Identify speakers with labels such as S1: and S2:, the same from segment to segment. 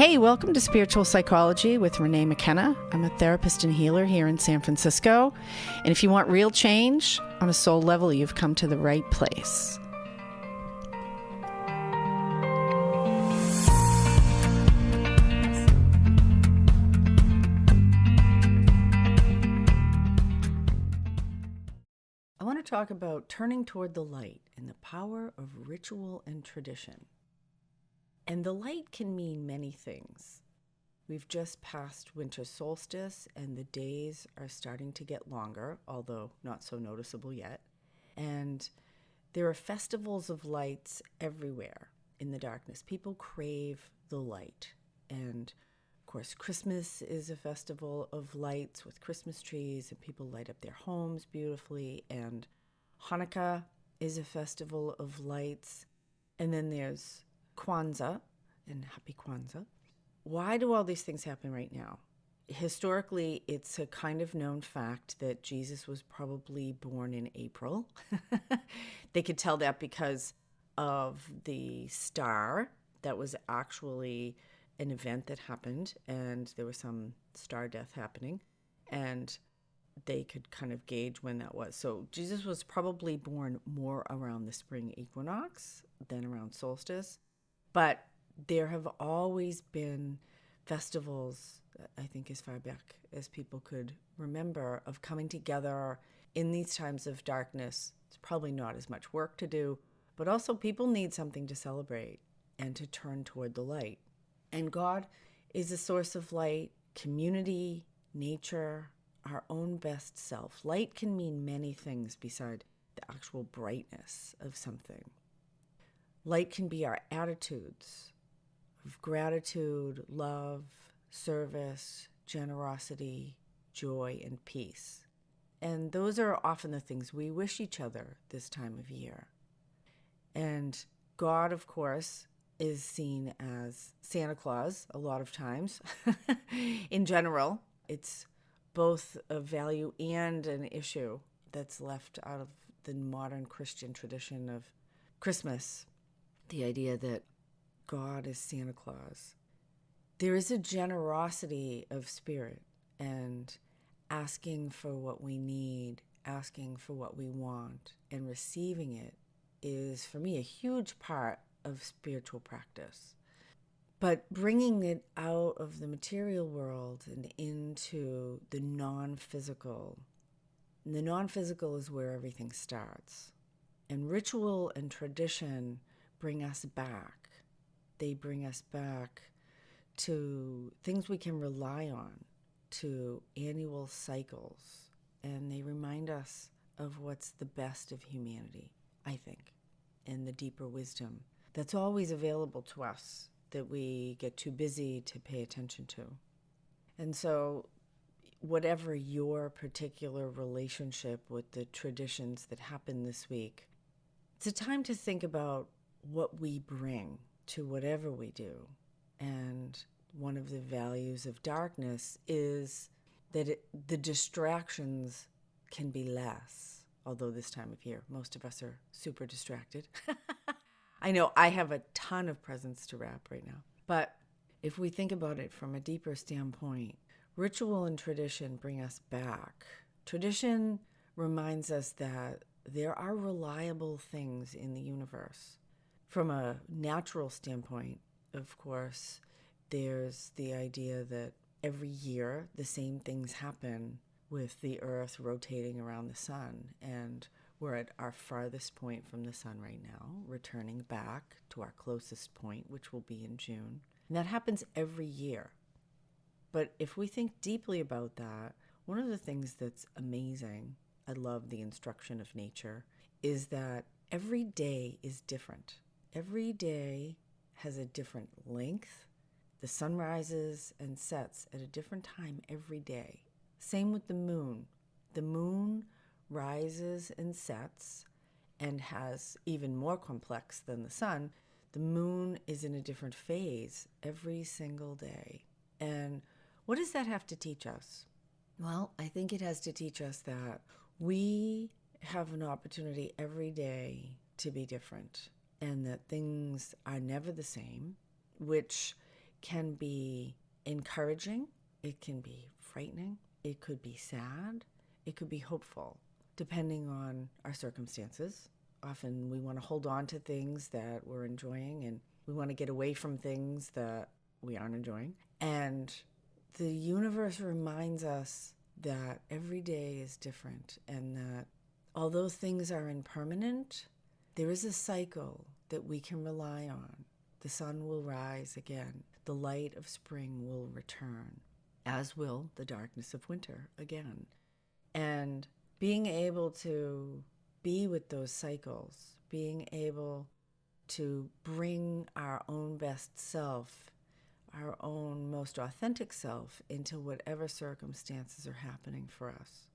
S1: Hey, welcome to Spiritual Psychology with Renee McKenna. I'm a therapist and healer here in San Francisco. And if you want real change on a soul level, you've come to the right place. I want to talk about turning toward the light and the power of ritual and tradition. And the light can mean many things. We've just passed winter solstice and the days are starting to get longer, although not so noticeable yet. And there are festivals of lights everywhere in the darkness. People crave the light. And of course, Christmas is a festival of lights with Christmas trees and people light up their homes beautifully. And Hanukkah is a festival of lights. And then there's Kwanzaa, and happy Kwanzaa. Why do all these things happen right now? Historically, it's a kind of known fact that Jesus was probably born in April. They could tell that because of the star that was actually an event that happened, and there was some star death happening, and they could kind of gauge when that was. So Jesus was probably born more around the spring equinox than around solstice. But there have always been festivals, I think as far back as people could remember, of coming together in these times of darkness. It's probably not as much work to do, but also people need something to celebrate and to turn toward the light. And God is a source of light, community, nature, our own best self. Light can mean many things beside the actual brightness of something. Light can be our attitudes of gratitude, love, service, generosity, joy, and peace. And those are often the things we wish each other this time of year. And God, of course, is seen as Santa Claus a lot of times. In general, it's both a value and an issue that's left out of the modern Christian tradition of Christmas. The idea that God is Santa Claus. There is a generosity of spirit and asking for what we need, asking for what we want, and receiving it is, for me, a huge part of spiritual practice. But bringing it out of the material world and into the non-physical. And the non-physical is where everything starts. And ritual and tradition bring us back. They bring us back to things we can rely on, to annual cycles, and they remind us of what's the best of humanity, I think, and the deeper wisdom that's always available to us that we get too busy to pay attention to. And so whatever your particular relationship with the traditions that happen this week, it's a time to think about what we bring to whatever we do. And one of the values of darkness is that the distractions can be less. Although this time of year, most of us are super distracted. I know I have a ton of presents to wrap right now. But if we think about it from a deeper standpoint, ritual and tradition bring us back. Tradition reminds us that there are reliable things in the universe. From a natural standpoint, of course, there's the idea that every year the same things happen with the Earth rotating around the sun. And we're at our farthest point from the sun right now, returning back to our closest point, which will be in June. And that happens every year. But if we think deeply about that, one of the things that's amazing, I love the instruction of nature, is that every day is different. Every day has a different length. The sun rises and sets at a different time every day. Same with the moon. The moon rises and sets and has even more complex than the sun. The moon is in a different phase every single day. And what does that have to teach us? Well, I think it has to teach us that we have an opportunity every day to be different, and that things are never the same, which can be encouraging, it can be frightening, it could be sad, it could be hopeful, depending on our circumstances. Often we want to hold on to things that we're enjoying, and we want to get away from things that we aren't enjoying. And the universe reminds us that every day is different, and that although things are impermanent, there is a cycle that we can rely on. The sun will rise again. The light of spring will return, as will the darkness of winter again. And being able to be with those cycles, being able to bring our own best self, our own most authentic self into whatever circumstances are happening for us.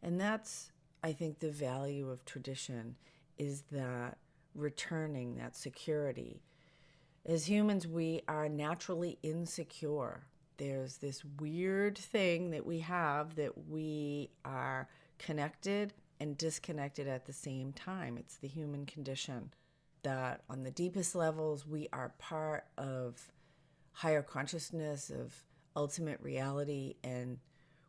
S1: And that's, I think, the value of tradition, is that returning, that security. As humans, we are naturally insecure. There's this weird thing that we have, that we are connected and disconnected at the same time. It's the human condition, that on the deepest levels, we are part of higher consciousness, of ultimate reality, and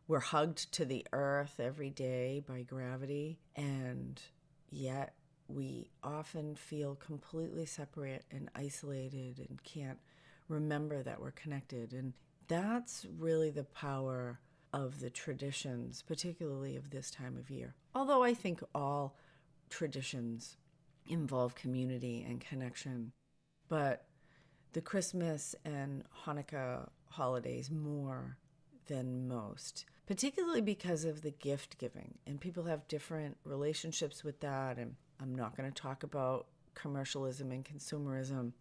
S1: we're hugged to the earth every day by gravity, and yet we often feel completely separate and isolated and can't remember that we're connected. And that's really the power of the traditions, particularly of this time of year. Although I think all traditions involve community and connection, but the Christmas and Hanukkah holidays more than most, particularly because of the gift giving. And people have different relationships with that, and I'm not going to talk about commercialism and consumerism.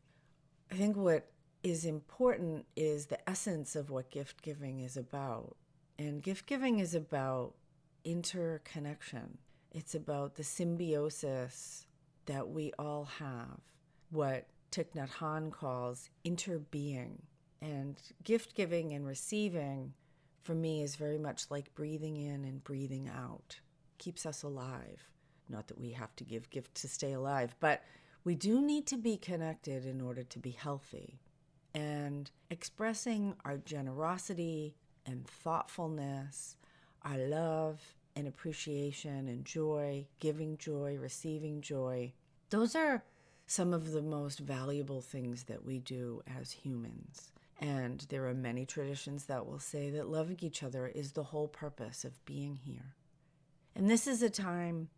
S1: I think what is important is the essence of what gift giving is about. And gift giving is about interconnection. It's about the symbiosis that we all have, what Thich Nhat Hanh calls interbeing. And gift giving and receiving, for me, is very much like breathing in and breathing out. Keeps us alive. Not that we have to give gifts to stay alive, but we do need to be connected in order to be healthy. And expressing our generosity and thoughtfulness, our love and appreciation and joy, giving joy, receiving joy, those are some of the most valuable things that we do as humans. And there are many traditions that will say that loving each other is the whole purpose of being here. And this is a time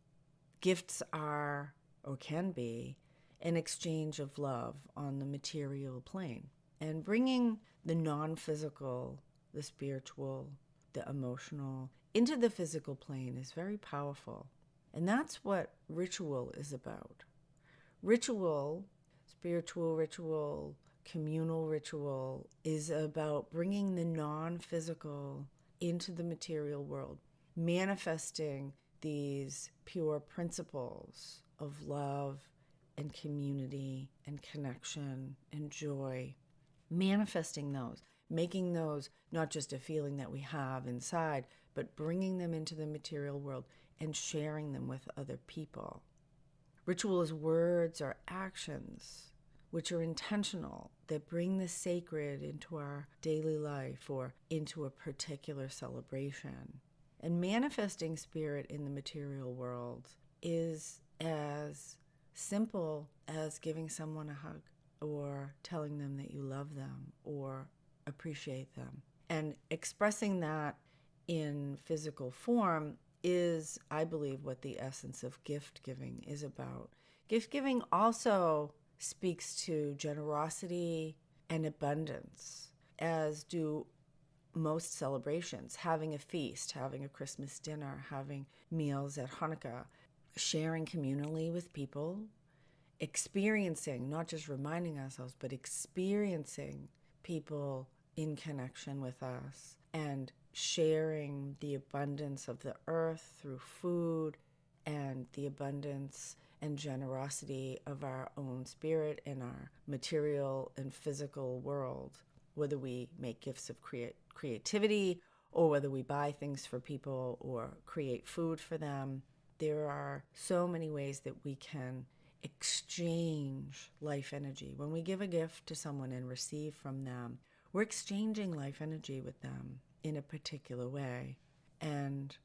S1: gifts are, or can be, an exchange of love on the material plane. And bringing the non-physical, the spiritual, the emotional, into the physical plane is very powerful. And that's what ritual is about. Ritual, spiritual ritual, communal ritual, is about bringing the non-physical into the material world, manifesting these pure principles of love and community and connection and joy, manifesting those, making those not just a feeling that we have inside, but bringing them into the material world and sharing them with other people. Ritual is words or actions which are intentional, that bring the sacred into our daily life or into a particular celebration. And manifesting spirit in the material world is as simple as giving someone a hug or telling them that you love them or appreciate them. And expressing that in physical form is, I believe, what the essence of gift giving is about. Gift giving also speaks to generosity and abundance, as do most celebrations, having a feast, having a Christmas dinner, having meals at Hanukkah, sharing communally with people, experiencing, not just reminding ourselves, but experiencing people in connection with us, and sharing the abundance of the earth through food and the abundance and generosity of our own spirit in our material and physical world, whether we make gifts of creativity or whether we buy things for people or create food for them. There are so many ways that we can exchange life energy. When we give a gift to someone and receive from them, we're exchanging life energy with them in a particular way. And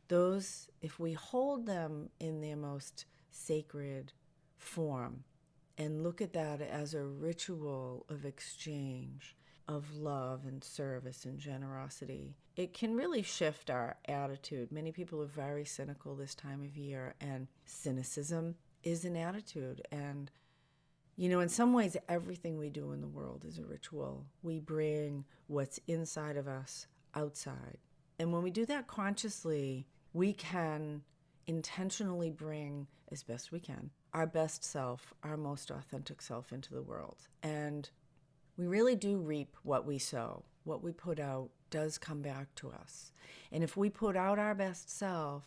S1: those, if we hold them in their most sacred form and look at that as a ritual of exchange, of love and service and generosity, it can really shift our attitude. Many people are very cynical this time of year, and cynicism is an attitude. And, in some ways, everything we do in the world is a ritual. We bring what's inside of us outside. And when we do that consciously, we can intentionally bring, as best we can, our best self, our most authentic self into the world. And we really do reap what we sow. What we put out does come back to us. And if we put out our best self,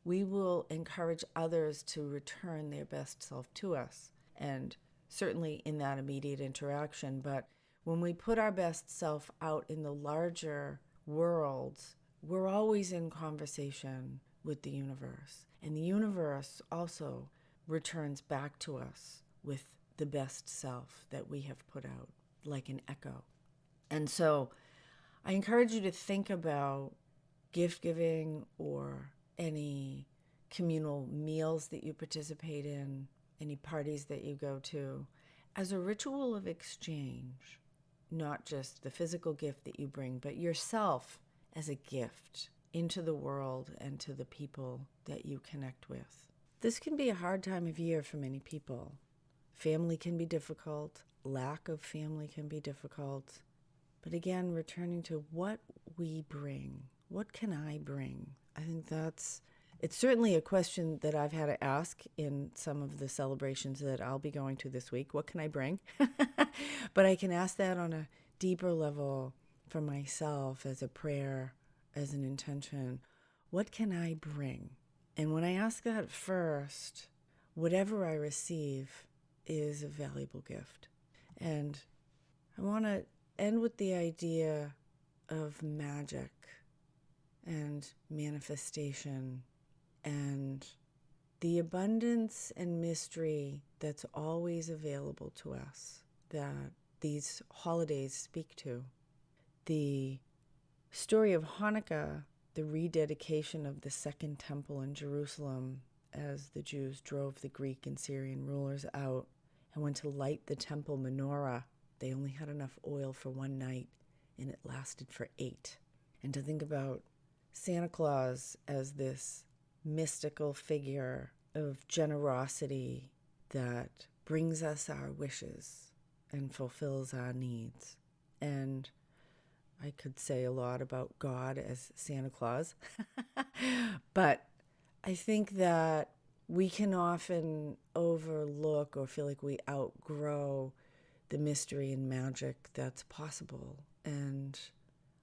S1: we will encourage others to return their best self to us. And certainly in that immediate interaction. But when we put our best self out in the larger world, we're always in conversation with the universe. And the universe also returns back to us with the best self that we have put out, like an echo. And so I encourage you to think about gift giving or any communal meals that you participate in, any parties that you go to, as a ritual of exchange, not just the physical gift that you bring, but yourself as a gift into the world and to the people that you connect with. This can be a hard time of year for many people. Family can be difficult. Lack of family can be difficult. But again, returning to what we bring. What can I bring? I think it's certainly a question that I've had to ask in some of the celebrations that I'll be going to this week. What can I bring? But I can ask that on a deeper level for myself as a prayer, as an intention. What can I bring? And when I ask that first, whatever I receive is a valuable gift. And I want to end with the idea of magic and manifestation and the abundance and mystery that's always available to us that these holidays speak to. The story of Hanukkah, the rededication of the Second Temple in Jerusalem as the Jews drove the Greek and Syrian rulers out and went to light the temple menorah. They only had enough oil for one night, and it lasted for 8. And to think about Santa Claus as this mystical figure of generosity that brings us our wishes and fulfills our needs. And I could say a lot about God as Santa Claus, but I think that we can often overlook or feel like we outgrow the mystery and magic that's possible. And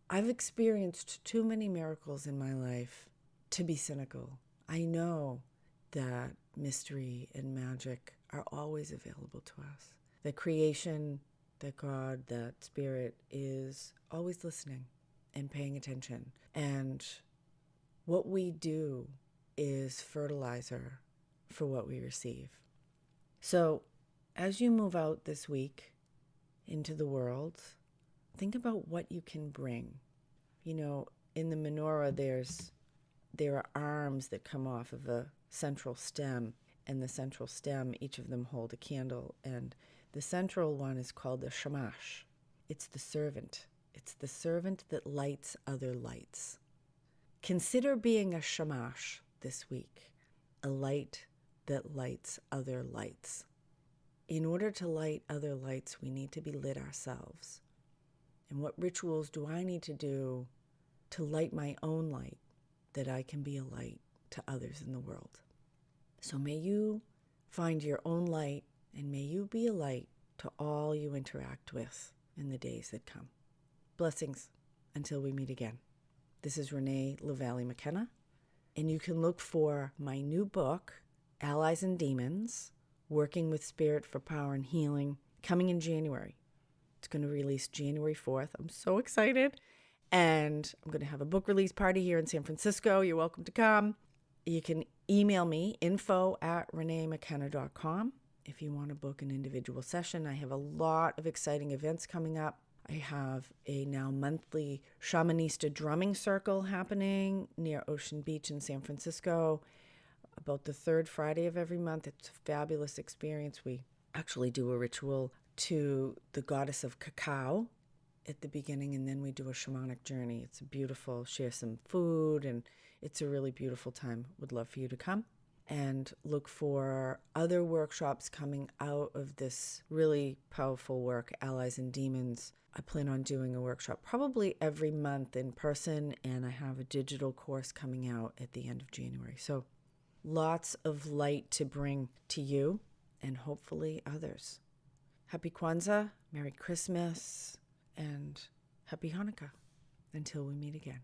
S1: I've experienced too many miracles in my life to be cynical. I know that mystery and magic are always available to us. That creation, that God, that spirit is always listening and paying attention. And what we do is fertilizer for what we receive. So as you move out this week into the world, think about what you can bring. In the menorah, there are arms that come off of a central stem, and the central stem, each of them hold a candle, and the central one is called the shamash. It's the servant. It's the servant that lights other lights. Consider being a shamash this week, a light that lights other lights. In order to light other lights, we need to be lit ourselves. And what rituals do I need to do to light my own light, that I can be a light to others in the world? So may you find your own light, and may you be a light to all you interact with in the days that come. Blessings until we meet again. This is Renee McKenna, and you can look for my new book, Allies and Demons, Working with Spirit for Power and Healing, coming in January. It's going to release January 4th. I'm so excited. And I'm going to have a book release party here in San Francisco. You're welcome to come. You can email me, info@reneemckenna.com, if you want to book an individual session. I have a lot of exciting events coming up. I have a now monthly shamanista drumming circle happening near Ocean Beach in San Francisco about the third Friday of every month. It's a fabulous experience. We actually do a ritual to the goddess of cacao at the beginning, and then we do a shamanic journey. It's beautiful. Share some food, and it's a really beautiful time. Would love for you to come. And look for other workshops coming out of this really powerful work, Allies and Demons. I plan on doing a workshop probably every month in person, and I have a digital course coming out at the end of January. So lots of light to bring to you and hopefully others. Happy Kwanzaa, Merry Christmas, and Happy Hanukkah until we meet again.